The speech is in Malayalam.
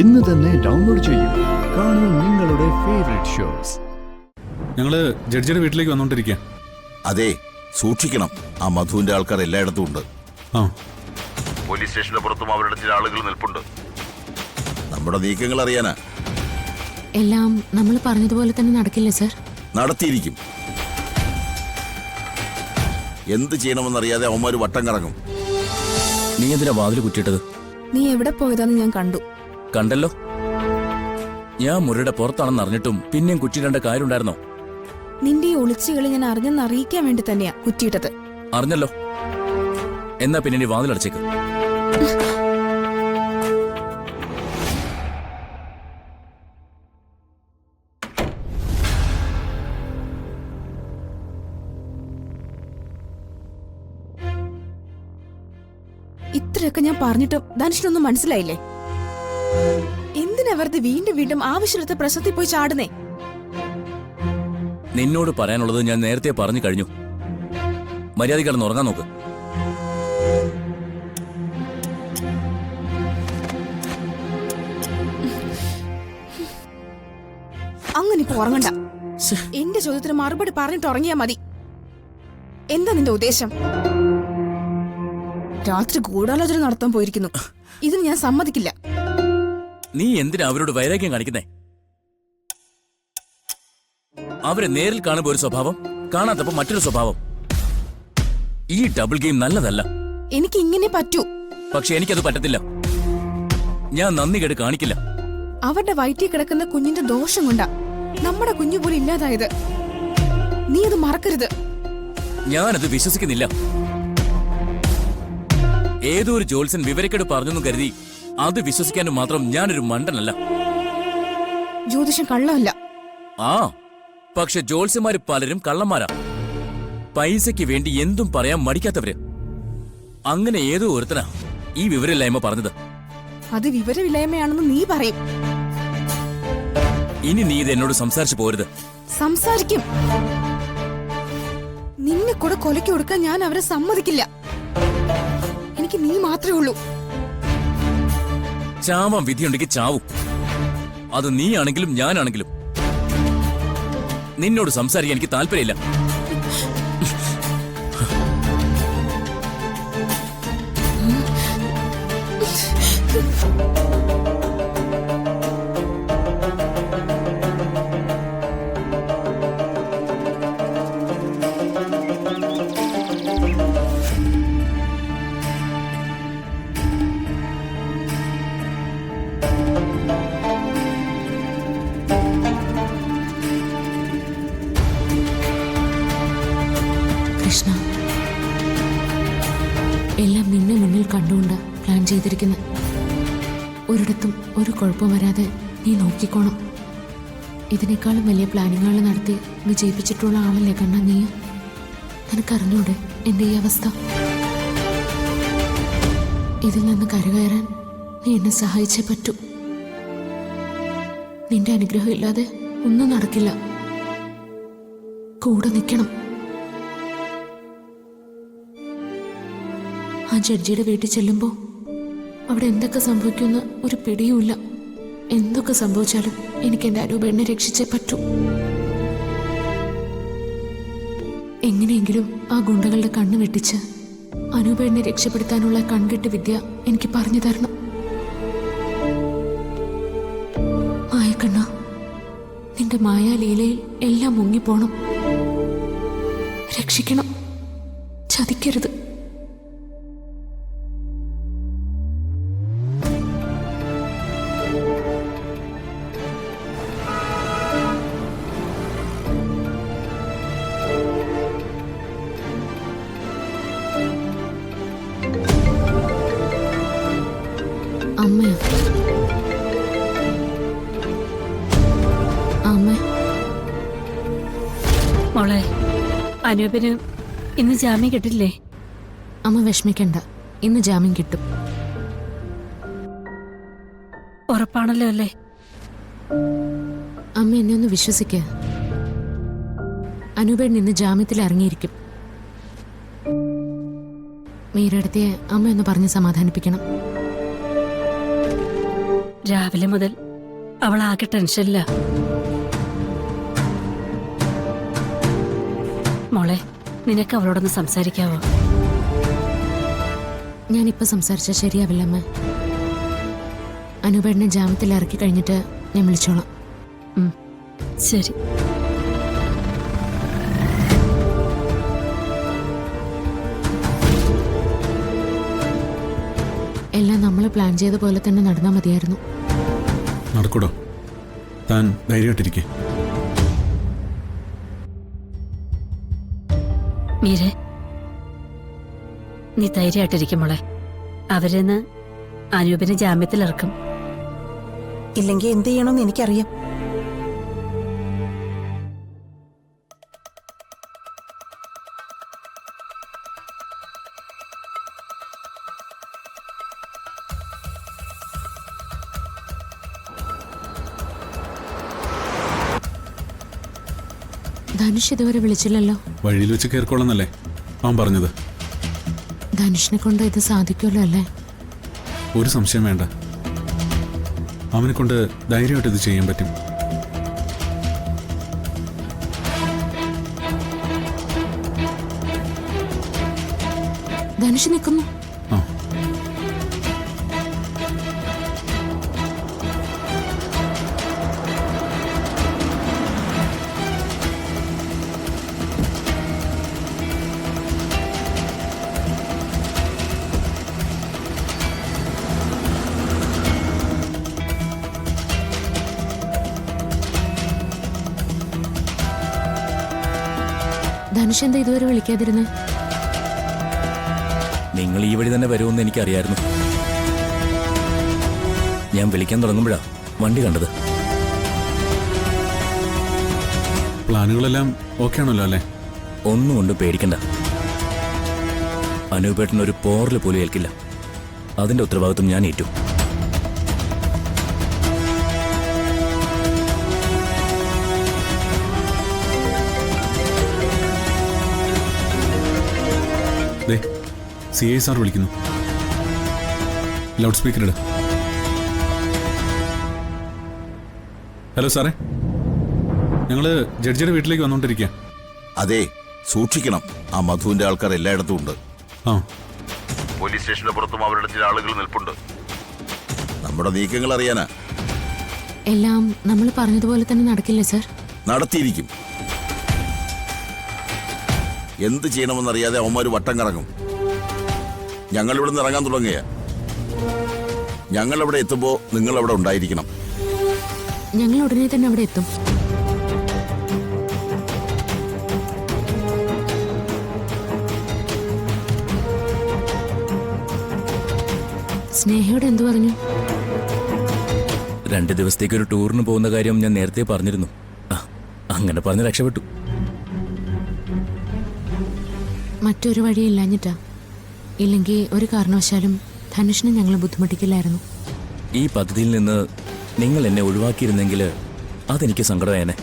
ഇന്ന് തന്നെ ഡൗൺലോഡ് ചെയ്യൂ. കാണൂ നിങ്ങളുടെ ഫേവറേറ്റ് ഷോസ്. ഞങ്ങള് ജഡ്ജിയുടെ വീട്ടിലേക്ക് വന്നോണ്ടിരിക്കുക. അതെ, സൂക്ഷിക്കണം. ആ മധുവിന്റെ ആൾക്കാർ എല്ലായിടത്തും ഉണ്ട്. പോലീസ് സ്റ്റേഷന്റെ പുറത്തും അവരുടെ ചില ആളുകൾ നിൽപ്പുണ്ട്. നമ്മുടെ നീക്കങ്ങൾ അറിയാനാ. എല്ലാം നമ്മൾ പറഞ്ഞതുപോലെ തന്നെ നടക്കില്ല സർ. നടത്തിയിരിക്കും. എന്ത് ചെയ്യണമെന്നറിയാതെ അവന്മാര് വട്ടം കറങ്ങും. നീ എന്തിനാ വാതിൽ കുറ്റിയിട്ടത്? നീ എവിടെ പോയതാന്ന് ഞാൻ കണ്ടു. കണ്ടല്ലോ. ഞാൻ മുറിയുടെ പുറത്താണെന്ന് അറിഞ്ഞിട്ടും പിന്നെയും കുറ്റിയിടേണ്ട കാര്യമുണ്ടായിരുന്നോ? നിന്റെ ഈ ഒളിച്ചുകളി ഞാൻ അറിഞ്ഞെന്ന് അറിയിക്കാൻ വേണ്ടി തന്നെയാ കുറ്റിയിട്ടത്. അറിഞ്ഞല്ലോ. എന്നാ പിന്നെ നീ വാതിലടച്ചേക്ക്. ഇത്രയൊക്കെ ഞാൻ പറഞ്ഞിട്ടും ധനുഷിനൊന്നും മനസ്സിലായില്ലേ? എന്തിനാ വെറുതെ വീണ്ടും വീണ്ടും ആവശ്യമില്ലാത്ത പ്രശ്നത്തിൽ പോയി ചാടുന്നേ? നിന്നോട് പറയാനുള്ളത് ഞാൻ നേരത്തെ പറഞ്ഞു കഴിഞ്ഞു. മര്യാദ കിടന്ന് ഉറങ്ങാൻ നോക്ക്. അങ്ങനെ ഇപ്പൊ ഉറങ്ങണ്ട. എന്റെ ചോദ്യത്തിന് മറുപടി പറഞ്ഞിട്ട് ഉറങ്ങിയാ മതി. എന്താ നിന്റെ ഉദ്ദേശം? രാത്രി ഗൂഢാലോചന നടത്താൻ പോയിരിക്കുന്നു. ഇതിന് ഞാൻ സമ്മതിക്കില്ല. നീ എന്തിനാ അവരോട് വൈരാഗ്യം കാണിക്കുന്നേ? അവരെ നേരിൽ കാണുമ്പോ ഒരു സ്വഭാവം, കാണാത്തപ്പോ മറ്റൊരു സ്വഭാവം. ഈ ഡബിൾ ഗെയിം നല്ലതല്ല. എനിക്ക് ഇങ്ങനെ പറ്റൂ. പക്ഷെ എനിക്കത് പറ്റത്തില്ല. ഞാൻ നന്ദി കേട് കാണിക്കില്ല. അവരുടെ വയറ്റിൽ കിടക്കുന്ന കുഞ്ഞിന്റെ ദോഷം കൊണ്ടാ നമ്മുടെ കുഞ്ഞു പോലും ഇല്ലാതായത്. നീ അത് മറക്കരുത്. ഞാനത് വിശ്വസിക്കുന്നില്ല. ഏതോ ഒരു ജോത്സ്യൻ വിവരക്കേട് പറഞ്ഞെന്നും കരുതി അത് വിശ്വസിക്കാനും മാത്രം ഞാനൊരു മണ്ടനല്ല. ജ്യോതിഷം കള്ളമല്ല. ആ, പക്ഷെ ജോത്സ്യന്മാര് പലരും കള്ളന്മാരാ. പൈസയ്ക്ക് വേണ്ടി എന്തും പറയാൻ മടിക്കാത്തവര്. അങ്ങനെ ഏതോ ഒരുത്തനാ ഈ വിവരമില്ലായ്മ പറഞ്ഞത്. അത് വിവരമില്ലായ്മയാണെന്ന് നീ പറയും. ഇനി നീ ഇത് എന്നോട് സംസാരിച്ചു പോരുത്. സംസാരിക്കും. നിന്നെ കൂടെ കൊലയ്ക്ക് കൊടുക്കാൻ ഞാൻ അവരെ സമ്മതിക്കില്ല. എനിക്ക് നീ മാത്രമേ ഉള്ളൂ. ചാവാൻ വിധിയുണ്ടെങ്കിൽ ചാവും. അത് നീയാണെങ്കിലും ഞാനാണെങ്കിലും. നിന്നോട് സംസാരിക്കാൻ എനിക്ക് താല്പര്യമില്ല. കൃഷ്ണ, എല്ലാം നിന്നെ മുന്നിൽ കണ്ടുകൊണ്ട് പ്ലാൻ ചെയ്തിരിക്കുന്നത്. ഒരിടത്തും ഒരു കുഴപ്പം വരാതെ നീ നോക്കിക്കോണം. ഇതിനേക്കാളും വലിയ പ്ലാനിങ്ങുകൾ നടത്തി വിജയിപ്പിച്ചിട്ടുള്ള ആളല്ലേ കണ്ണ നീ? നിനക്കറിഞ്ഞൂടെ എൻ്റെ ഈ അവസ്ഥ? ഇതിൽ നിന്ന് കരകയറാൻ നീ എന്നെ സഹായിച്ചേ പറ്റൂ. നിന്റെ അനുഗ്രഹം ഇല്ലാതെ ഒന്നും നടക്കില്ല. കൂടെ നിൽക്കണം. ആ ജഡ്ജിയുടെ വീട്ടിൽ ചെല്ലുമ്പോൾ അവിടെ എന്തൊക്കെ സംഭവിക്കുമെന്ന് ഒരു പിടിയുമില്ല. എന്തൊക്കെ സംഭവിച്ചാലും എനിക്ക് എൻ്റെ അനൂപേണ്ണെ രക്ഷിച്ചേ പറ്റൂ. എങ്ങനെയെങ്കിലും ആ ഗുണ്ടകളുടെ കണ്ണ് വെട്ടിച്ച് അനൂപേണ്ണെ രക്ഷപ്പെടുത്താനുള്ള കൺകെട്ട് വിദ്യ എനിക്ക് പറഞ്ഞു തരണം. മായക്കണ്ണ, നിന്റെ മായാലീലയിൽ എല്ലാം മുങ്ങിപ്പോണം. രക്ഷിക്കണം, ചതിക്കരുത്. അമ്മ മോളെ, അനൂപിന് ഇന്ന് ജാമ്യം കിട്ടില്ലേ? അമ്മ വിഷമിക്കണ്ട, ഇന്ന് ജാമ്യം കിട്ടും. ഉറപ്പാണല്ലോ അല്ലേ? അമ്മ എന്നെ ഒന്ന് വിശ്വസിക്ക. അനൂപേട്ടൻ ഇന്ന് ജാമ്യത്തിൽ ഇറങ്ങിയിരിക്കും. മീരടുത്തെ അമ്മ ഒന്ന് പറഞ്ഞ് സമാധാനിപ്പിക്കണം. രാവിലെ മുതൽ അവൾ ആകെ ടെൻഷനില്ല. മോളെ, നിനക്ക് അവളോടൊന്ന് സംസാരിക്കാവോ? ഞാനിപ്പോൾ സംസാരിച്ചാൽ ശരിയാവില്ല അമ്മ. അനുപേട്ടനെ ജാമ്യത്തിൽ ഇറക്കി കഴിഞ്ഞിട്ട് ഞാൻ വിളിച്ചോളാം. ശരി. എല്ലാം നമ്മൾ പ്ലാൻ ചെയ്ത പോലെ തന്നെ നടന്നാൽ മതിയായിരുന്നു. നടക്കൂടോ, താൻ ധൈര്യമായിട്ടിരിക്കേ. മീരെ, നീ ധൈര്യമായിട്ടിരിക്കും മോളെ. അവരെന്ന് അനൂപിനെ ജാമ്യത്തിലിറക്കും. ഇല്ലെങ്കിൽ എന്ത് ചെയ്യണമെന്ന് എനിക്കറിയാം. ധനുഷ് ഇതുവരെ വിളിച്ചില്ലല്ലോ. വഴിയിൽ വെച്ച് കയറിക്കോളന്നല്ലേ അവൻ പറഞ്ഞത്. ധനുഷിനെ കൊണ്ട് ഇത് സാധിക്കുമല്ലോ അല്ലേ? ഒരു സംശയം വേണ്ട, അവനെ കൊണ്ട് ധൈര്യമായിട്ട് ഇത് ചെയ്യാൻ പറ്റും. ധനുഷ് നിൽക്കുന്നു. ആ, ധനുഷ് എന്താ ഇതുവരെ വിളിക്കാതിരുന്നേ? നിങ്ങൾ ഈ വഴി തന്നെ വരുമെന്ന് എനിക്കറിയായിരുന്നു. ഞാൻ വിളിക്കാൻ തുടങ്ങുമ്പോഴാ വണ്ടി കണ്ടത്. പ്ലാനുകളെല്ലാം ഓക്കെ ആണല്ലോ അല്ലേ? ഒന്നും കൊണ്ടും പേടിക്കണ്ട. അനൂപേട്ടൻ ഒരു പോറൽ പോലും ഏൽക്കില്ല. അതിന്റെ ഉത്തരവാദിത്വം ഞാൻ ഏറ്റു. CI സാർ വിളിക്കുന്നു. ലൗഡ് സ്പീക്കർ ഇട. ഹലോ സാറേ, ഞങ്ങള് ജഡ്ജിയുടെ വീട്ടിലേക്ക് വന്നുകൊണ്ടിരിക്കുക. അതെ, സൂക്ഷിക്കണം. ആ മധുവിന്റെ ആൾക്കാർ എല്ലായിടത്തും ഉണ്ട്. ആ, പോലീസ് സ്റ്റേഷന്റെ പുറത്തും അവരുടെ ചില ആളുകൾ നിൽപ്പുണ്ട്. നമ്മുടെ നീക്കങ്ങൾ അറിയാനാ. എല്ലാം നമ്മൾ പറഞ്ഞതുപോലെ തന്നെ നടക്കില്ലേ സർ? നടത്തിയിരിക്കും. എന്ത് ചെയ്യണമെന്നറിയാതെ അവന്മാർ വട്ടം കറങ്ങും. ഞങ്ങൾ ഇവിടെ നിന്ന് ഇറങ്ങാൻ തുടങ്ങിയ ഞങ്ങൾ അവിടെ എത്തുമ്പോ നിങ്ങൾ അവിടെ ഉണ്ടായിരിക്കണം. ഞങ്ങൾ ഉടനെ തന്നെ അവിടെ എത്തും. സ്നേഹയോട് എന്തു പറഞ്ഞു? 2 ദിവസത്തേക്ക് ഒരു ടൂറിന് പോകുന്ന കാര്യം ഞാൻ നേരത്തെ പറഞ്ഞിരുന്നു. അങ്ങനെ പറഞ്ഞ് രക്ഷപ്പെട്ടു. മറ്റൊരു വഴിയില്ലാഞ്ഞിട്ടാ. ഇല്ലെങ്കിൽ ഒരു കാരണവശാലും ധനുഷിനെ ഞങ്ങൾ ബുദ്ധിമുട്ടിക്കില്ലായിരുന്നു. ഈ പദ്ധതിയിൽ നിന്ന് നിങ്ങൾ എന്നെ ഒഴിവാക്കിയിരുന്നെങ്കിൽ അതെനിക്ക് സങ്കടമായേനെ.